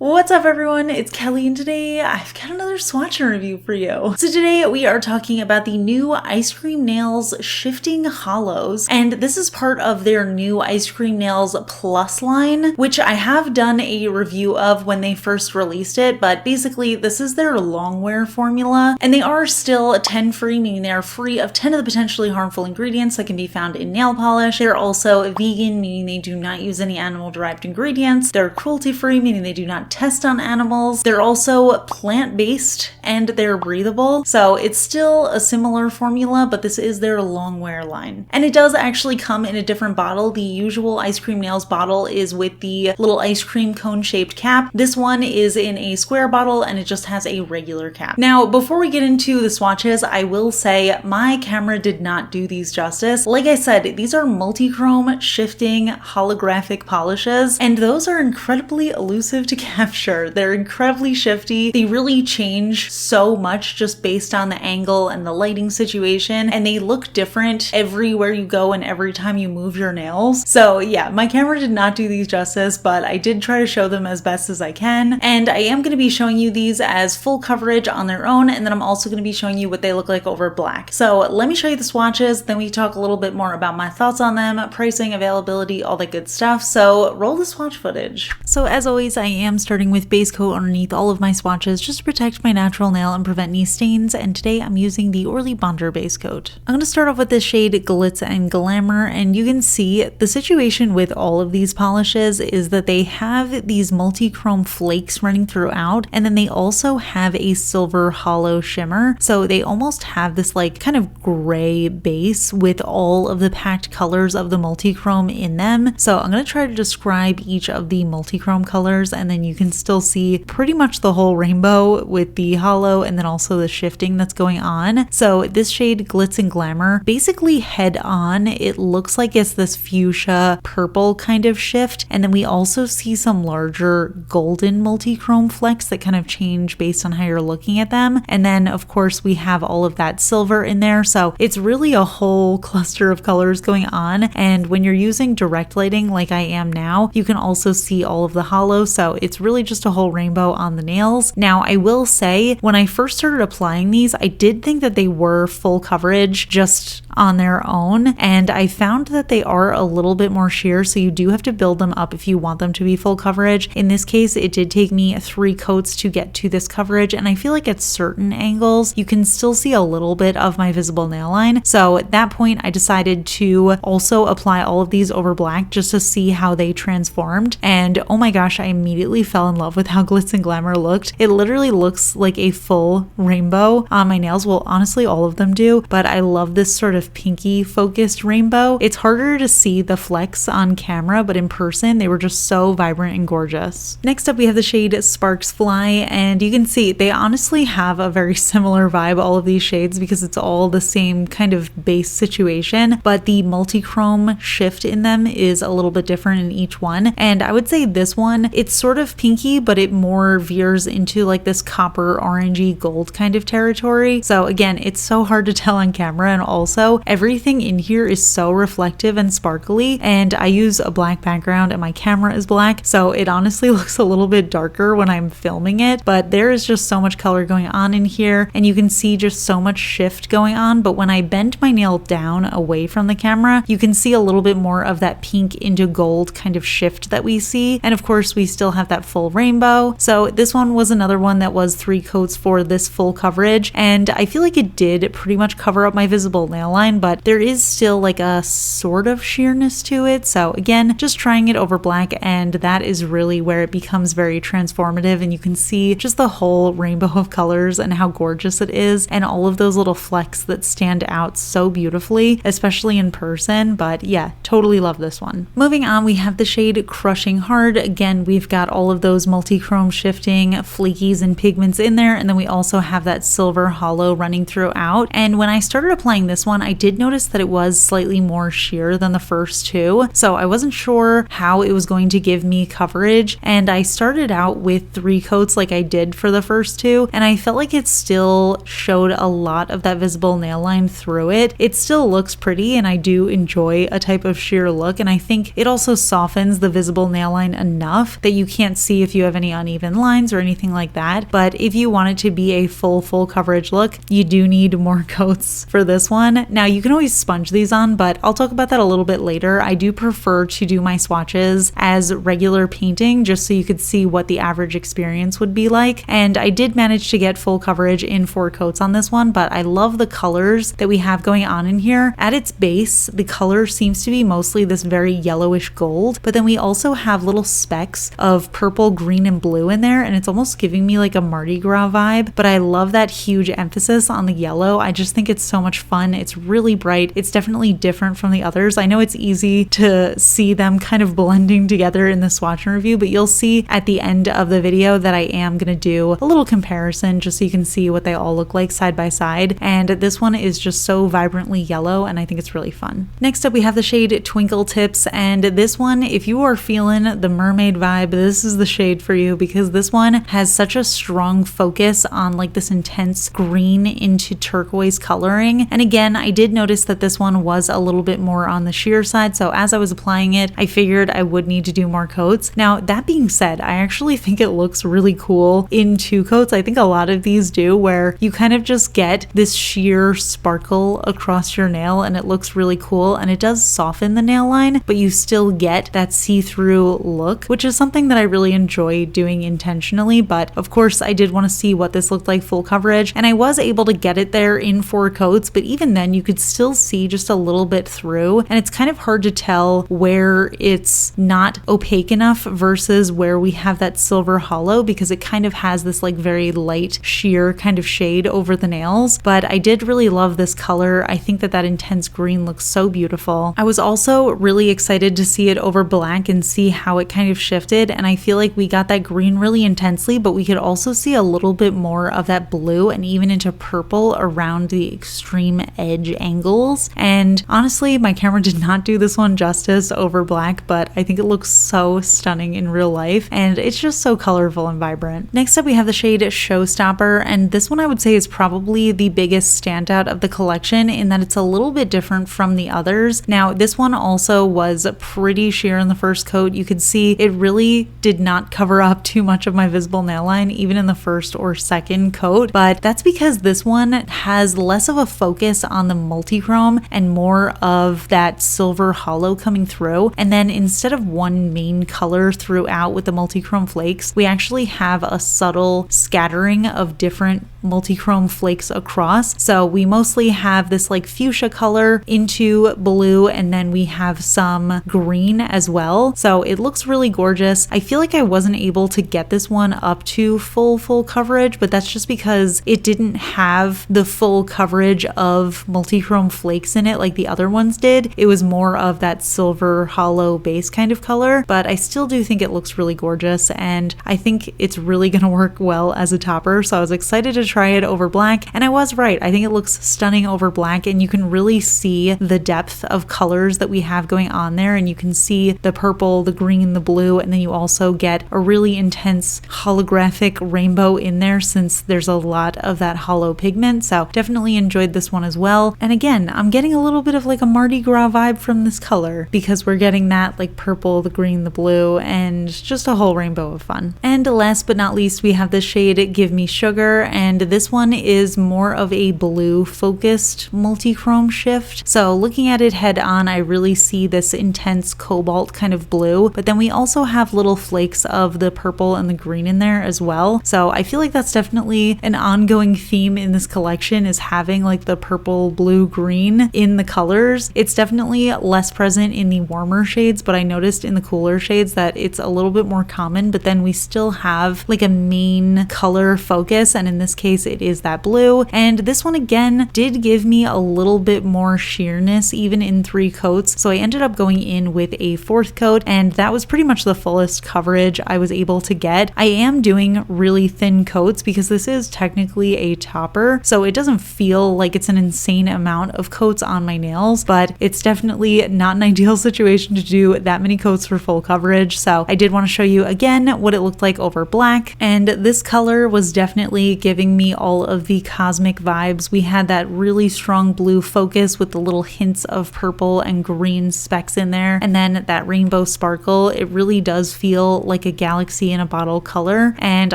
What's up everyone, it's Kelly and today I've got another swatch review for you. So today we are talking about the new Ice Cream Nails Shifting Holos, and this is part of their new Ice Cream Nails Plus line, which I have done a review of when they first released it, but basically this is their long wear formula, and they are still 10 free, meaning they are free of 10 of the potentially harmful ingredients that can be found in nail polish. They're also vegan, meaning they do not use any animal derived ingredients. They're cruelty free, meaning they do not test on animals. They're also plant-based and they're breathable. So it's still a similar formula, but this is their long wear line. And it does actually come in a different bottle. The usual Ice Cream Nails bottle is with the little ice cream cone shaped cap. This one is in a square bottle and it just has a regular cap. Now, before we get into the swatches, I will say my camera did not do these justice. Like I said, these are multi-chrome shifting holographic polishes, and those are incredibly elusive to capture. They're incredibly shifty. They really change so much just based on the angle and the lighting situation, and they look different everywhere you go and every time you move your nails. So yeah, my camera did not do these justice, but I did try to show them as best as I can, and I am going to be showing you these as full coverage on their own, and then I'm also going to be showing you what they look like over black. So let me show you the swatches, then we talk a little bit more about my thoughts on them, pricing, availability, all that good stuff. So roll the swatch footage. So as always, I am starting with base coat underneath all of my swatches just to protect my natural nail and prevent any stains, and today I'm using the Orly Bonder base coat. I'm going to start off with the shade Glitz and Glamour, and you can see the situation with all of these polishes is that they have these multi-chrome flakes running throughout, and then they also have a silver hollow shimmer, so they almost have this like kind of gray base with all of the packed colors of the multi-chrome in them. So I'm going to try to describe each of the multi-chrome colors, and then you can still see pretty much the whole rainbow with the hollow and then also the shifting that's going on. So this shade Glitz and Glamour, basically head on, it looks like it's this fuchsia purple kind of shift, and then we also see some larger golden multi-chrome flecks that kind of change based on how you're looking at them, and then of course we have all of that silver in there. So it's really a whole cluster of colors going on, and when you're using direct lighting like I am now, you can also see all of the hollow, so it's really just a whole rainbow on the nails. Now I will say, when I first started applying these, I did think that they were full coverage just on their own, and I found that they are a little bit more sheer, so you do have to build them up if you want them to be full coverage. In this case, it did take me 3 coats to get to this coverage, and I feel like at certain angles you can still see a little bit of my visible nail line. So at that point I decided to also apply all of these over black just to see how they transformed, and oh my gosh, I immediately fell in love with how Glitz and Glamour looked. It literally looks like a full rainbow on my nails. Well, honestly all of them do, but I love this sort of pinky focused rainbow. It's harder to see the flecks on camera, but in person they were just so vibrant and gorgeous. Next up we have the shade Sparks Fly, and you can see they honestly have a very similar vibe, all of these shades, because it's all the same kind of base situation, but the multi-chrome shift in them is a little bit different in each one. And I would say this one, it's sort of pinky, but it more veers into like this copper orangey gold kind of territory. So again, it's so hard to tell on camera, and also everything in here is so reflective and sparkly, and I use a black background and my camera is black, so it honestly looks a little bit darker when I'm filming it, but there is just so much color going on in here, and you can see just so much shift going on. But when I bend my nail down away from the camera, you can see a little bit more of that pink into gold kind of shift that we see, and of course we still have that full rainbow. So this one was another one that was 3 coats for this full coverage, and I feel like it did pretty much cover up my visible nail line, but there is still like a sort of sheerness to it. So again, just trying it over black, and that is really where it becomes very transformative, and you can see just the whole rainbow of colors and how gorgeous it is, and all of those little flecks that stand out so beautifully, especially in person. But yeah, totally love this one. Moving on, we have the shade Crushing Hard. Again, we've got all of those multi-chrome shifting flakies and pigments in there, and then we also have that silver holo running throughout. And when I started applying this one, I did notice that it was slightly more sheer than the first two, so I wasn't sure how it was going to give me coverage, and I started out with 3 coats like I did for the first two, and I felt like it still showed a lot of that visible nail line through it. It still looks pretty, and I do enjoy a type of sheer look, and I think it also softens the visible nail line enough that you can't see if you have any uneven lines or anything like that. But if you want it to be a full coverage look, you do need more coats for this one. Now you can always sponge these on, but I'll talk about that a little bit later. I do prefer to do my swatches as regular painting just so you could see what the average experience would be like. And I did manage to get full coverage in 4 coats on this one, but I love the colors that we have going on in here. At its base, the color seems to be mostly this very yellowish gold, but then we also have little specks of purple, green, and blue in there, and it's almost giving me like a Mardi Gras vibe, but I love that huge emphasis on the yellow. I just think it's so much fun. It's really bright. It's definitely different from the others. I know it's easy to see them kind of blending together in the swatch and review, but you'll see at the end of the video that I am going to do a little comparison just so you can see what they all look like side by side. And this one is just so vibrantly yellow, and I think it's really fun. Next up, we have the shade Twinkle Tips, and this one, if you are feeling the mermaid vibe, this is the shade for you, because this one has such a strong focus on like this intense green into turquoise coloring. And again, I did notice that this one was a little bit more on the sheer side, so as I was applying it, I figured I would need to do more coats. Now, that being said, I actually think it looks really cool in 2 coats. I think a lot of these do, where you kind of just get this sheer sparkle across your nail, and it looks really cool, and it does soften the nail line, but you still get that see-through look, which is something that I really enjoy doing intentionally. But of course, I did want to see what this looked like full coverage, and I was able to get it there in 4 coats, but even then you could still see just a little bit through, and it's kind of hard to tell where it's not opaque enough versus where we have that silver holo, because it kind of has this like very light sheer kind of shade over the nails. But I did really love this color. I think that that intense green looks so beautiful. I was also really excited to see it over black and see how it kind of shifted, and I feel like we got that green really intensely, but we could also see a little bit more of that blue and even into purple around the extreme edge angles. And honestly, my camera did not do this one justice over black, but I think it looks so stunning in real life, and it's just so colorful and vibrant. Next up, we have the shade Showstopper, and this one I would say is probably the biggest standout of the collection in that it's a little bit different from the others. Now, this one also was pretty sheer in the first coat. You could see it really did not cover up too much of my visible nail line, even in the first or second coat, but that's because this one has less of a focus on the multichrome and more of that silver holo coming through. And then instead of one main color throughout with the multichrome flakes, we actually have a subtle scattering of different multichrome flakes across. So we mostly have this like fuchsia color into blue, and then we have some green as well. So it looks really gorgeous. I feel like I wasn't able to get this one up to full coverage, but that's just because it didn't have the full coverage of multichrome flakes in it like the other ones did. It was more of that silver holo base kind of color, but I still do think it looks really gorgeous, and I think it's really gonna work well as a topper. So I was excited to try it over black, and I was right. I think it looks stunning over black, and you can really see the depth of colors that we have going on there, and you can see the purple, the green, the blue, and then you also get a really intense holographic rainbow in there since there's a lot of that holo pigment. So definitely enjoyed this one as well. And again, I'm getting a little bit of like a Mardi Gras vibe from this color because we're getting that like purple, the green, the blue, and just a whole rainbow of fun. And last but not least, we have the shade Give Me Sugar, and this one is more of a blue focused multichrome shift. So looking at it head on, I really see this intense cobalt kind of blue, but then we also have little flakes of the purple and the green in there as well. So I feel like that's definitely an ongoing theme in this collection, is having like the purple, blue, green in the colors. It's definitely less present in the warmer shades, but I noticed in the cooler shades that it's a little bit more common, but then we still have like a main color focus, and in this case case it is that blue. And this one again did give me a little bit more sheerness even in 3 coats. So I ended up going in with a 4th coat, and that was pretty much the fullest coverage I was able to get. I am doing really thin coats because this is technically a topper, so it doesn't feel like it's an insane amount of coats on my nails, but it's definitely not an ideal situation to do that many coats for full coverage. So I did want to show you again what it looked like over black, and this color was definitely giving me all of the cosmic vibes. We had that really strong blue focus with the little hints of purple and green specks in there, and then that rainbow sparkle. It really does feel like a galaxy in a bottle color, and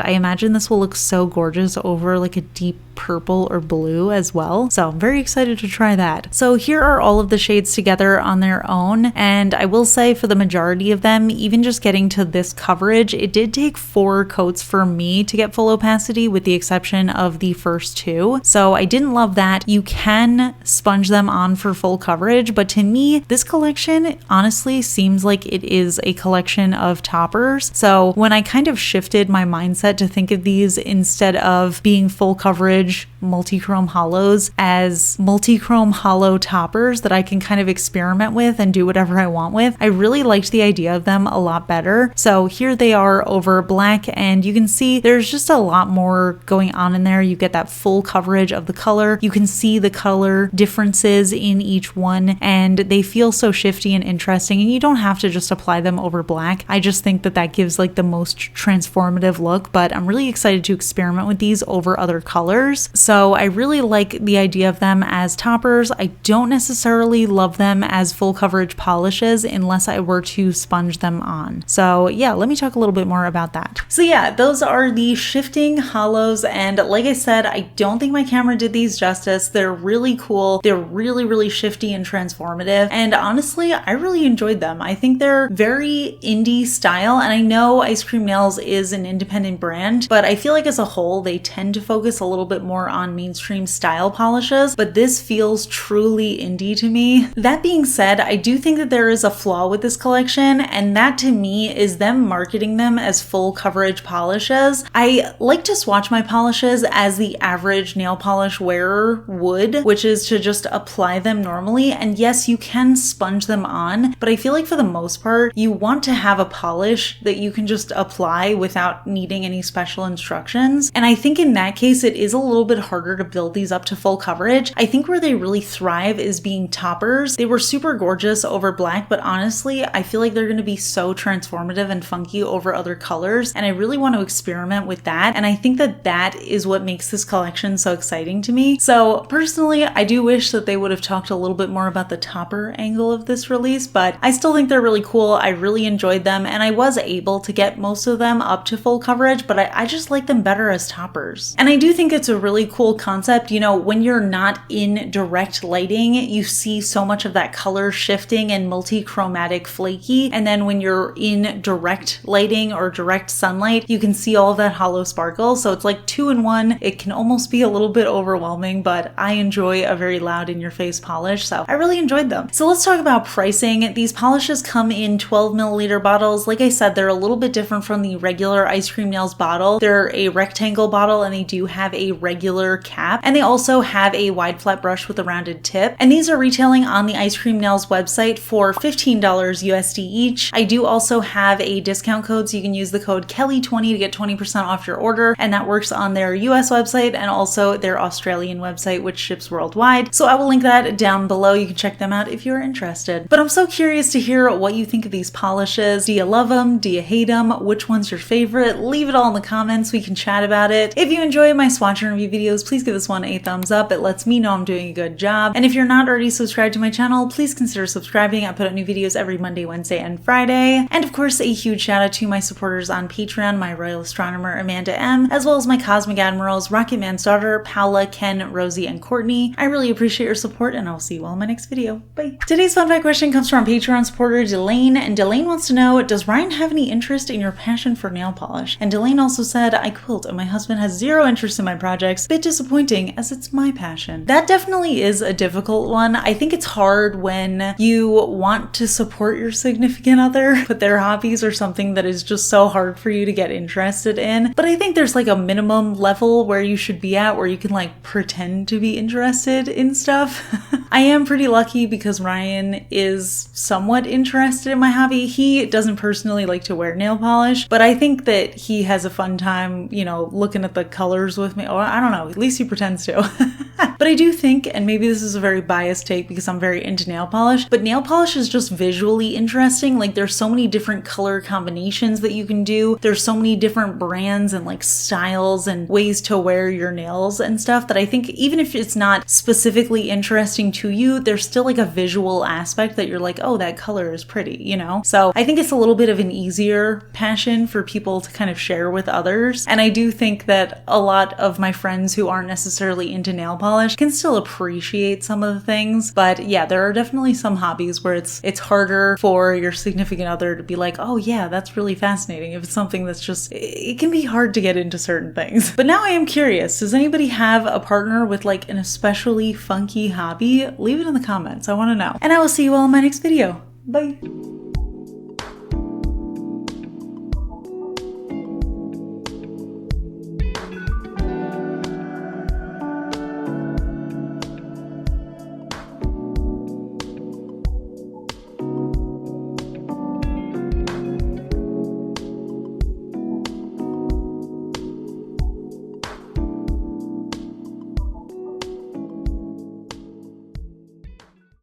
I imagine this will look so gorgeous over like a deep purple or blue as well. So I'm very excited to try that. So here are all of the shades together on their own, and I will say for the majority of them, even just getting to this coverage, it did take 4 coats for me to get full opacity, with the exception of the first 2. So I didn't love that. You can sponge them on for full coverage, but to me, this collection honestly seems like it is a collection of toppers. So when I kind of shifted my mindset to think of these instead of being full coverage multichrome holos as multichrome holo toppers that I can kind of experiment with and do whatever I want with, I really liked the idea of them a lot better. So here they are over black, and you can see there's just a lot more going on in there. You get that full coverage of the color. You can see the color differences in each one, and they feel so shifty and interesting, and you don't have to just apply them over black. I just think that that gives like the most transformative look, but I'm really excited to experiment with these over other colors. So I really like the idea of them as toppers. I don't necessarily love them as full coverage polishes unless I were to sponge them on. So yeah, let me talk a little bit more about that. So yeah, those are the shifting holos, and like I said, I don't think my camera did these justice. They're really cool. They're really shifty and transformative, and honestly, I really enjoyed them. I think they're very indie style, and I know Ice Cream Nails is an independent brand, but I feel like as a whole, they tend to focus a little bit more on mainstream style polishes, but this feels truly indie to me. That being said, I do think that there is a flaw with this collection, and that to me is them marketing them as full coverage polishes. I like to swatch my polishes as the average nail polish wearer would, which is to just apply them normally, and yes, you can sponge them on, but I feel like for the most part, you want to have a polish that you can just apply without needing any special instructions, and I think in that case, it is a little bit harder to build these up to full coverage. I think where they really thrive is being toppers. They were super gorgeous over black, but honestly, I feel like they're going to be so transformative and funky over other colors, and I really want to experiment with that, and I think that that is what makes this collection so exciting to me. So personally, I do wish that they would have talked a little bit more about the topper angle of this release, but I still think they're really cool. I really enjoyed them, and I was able to get most of them up to full coverage, but I just like them better as toppers. And I do think it's a really cool concept. You know, when you're not in direct lighting, you see so much of that color shifting and multi-chromatic flaky, and then when you're in direct lighting or direct sunlight, you can see all of that holo sparkle. So it's like 2 in 1. It can almost be a little bit overwhelming, but I enjoy a very loud in-your-face polish, so I really enjoyed them. So let's talk about pricing. These polishes come in 12 milliliter bottles. Like I said, they're a little bit different from the regular Ice Cream Nails bottle. They're a rectangle bottle, and they do have a regular cap, and they also have a wide flat brush with a rounded tip, and these are retailing on the Ice Cream Nails website for $15 USD each. I do also have a discount code, so you can use the code KELLI20 to get 20% off your order, and that works on their US website and also their Australian website, which ships worldwide. So I will link that down below. You can check them out if you're interested. But I'm so curious to hear what you think of these polishes. Do you love them? Do you hate them? Which one's your favorite? Leave it all in the comments. We can chat about it. If you enjoy my swatch and review videos, please give this one a thumbs up. It lets me know I'm doing a good job. And if you're not already subscribed to my channel, please consider subscribing. I put out new videos every Monday, Wednesday, and Friday. And of course, a huge shout out to my supporters on Patreon, my royal astronomer Amanda M, as well as my cosmic admirals Rocket Man's daughter, Paula, Ken, Rosie, and Courtney. I really appreciate your support, and I'll see you all in my next video. Bye. Today's fun fact question comes from Patreon supporter Delane, and Delane wants to know, does Ryan have any interest in your passion for nail polish? And Delane also said, I quilt and my husband has zero interest in my projects. Bit disappointing as it's my passion. That definitely is a difficult one. I think it's hard when you want to support your significant other, but their hobbies are something that is just so hard for you to get interested in. But I think there's like a minimum level where you should be at where you can like pretend to be interested in stuff. I am pretty lucky because Ryan is somewhat interested in my hobby. He doesn't personally like to wear nail polish, but I think that he has a fun time, you know, looking at the colors with me. Or I don't know, at least he pretends to. But I do think, and maybe this is a very biased take because I'm very into nail polish, but nail polish is just visually interesting. Like there's so many different color combinations that you can do. There's so many different brands and like styles and ways to wear your nails and stuff that I think even if it's not specifically interesting to you, there's still like a visual aspect that you're like, oh, that color is pretty, you know? So I think it's a little bit of an easier passion for people to kind of share with others. And I do think that a lot of my friends who aren't necessarily into nail polish can still appreciate some of the things. But yeah, there are definitely some hobbies where it's harder for your significant other to be like, oh yeah, that's really fascinating. If it's something that's just, it can be hard to get into certain things. But now I am curious, does anybody have a partner with like an especially funky hobby? Leave it in the comments. I want to know. And I will see you all in my next video. Bye.